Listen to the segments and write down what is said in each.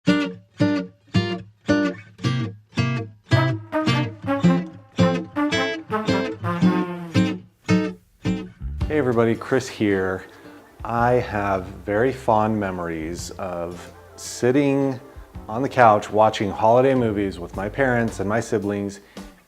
Hey everybody, Chris here. I have very fond memories of sitting on the couch watching holiday movies with my parents and my siblings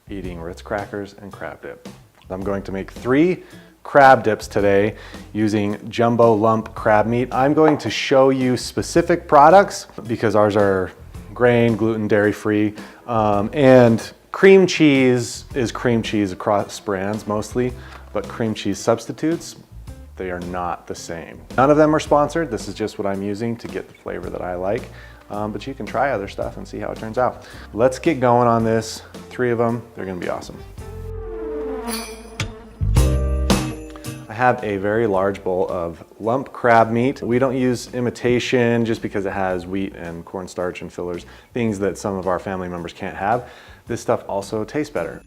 eating Ritz crackers and crab dip. I'm going to make 3 crab dips today using jumbo lump crab meat. I'm going to show you specific products because ours are grain, gluten, dairy-free, and cream cheese is cream cheese across brands mostly, but cream cheese substitutes, they are not the same. None of them are sponsored. This is just what I'm using to get the flavor that I like, but you can try other stuff and see how it turns out. Let's get going on this. 3 of them, they're gonna be awesome. I have a very large bowl of lump crab meat. We don't use imitation just because it has wheat and cornstarch and fillers, things that some of our family members can't have. This stuff also tastes better.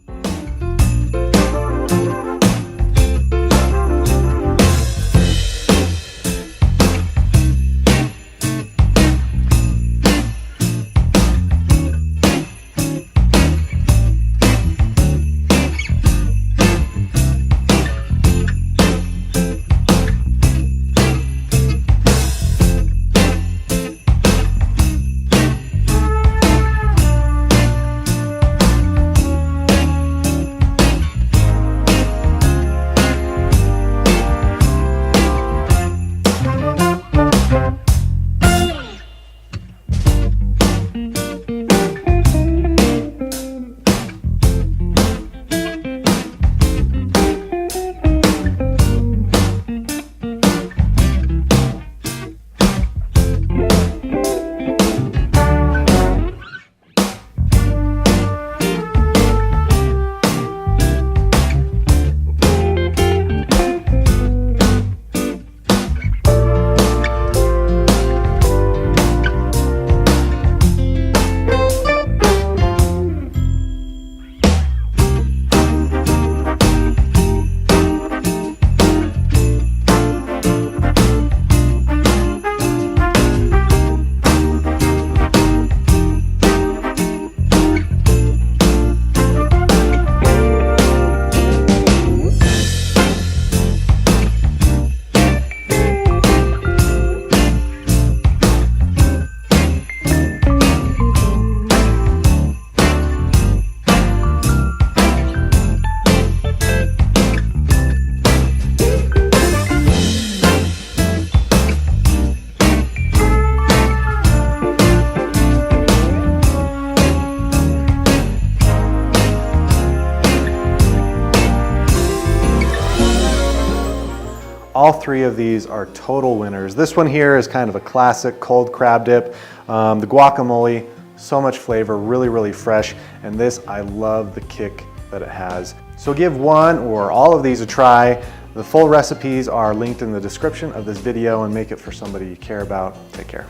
All 3 of these are total winners. This one here is kind of a classic cold crab dip. The guacamole, so much flavor, really, really fresh. And this, I love the kick that it has. So give one or all of these a try. The full recipes are linked in the description of this video, and make it for somebody you care about. Take care.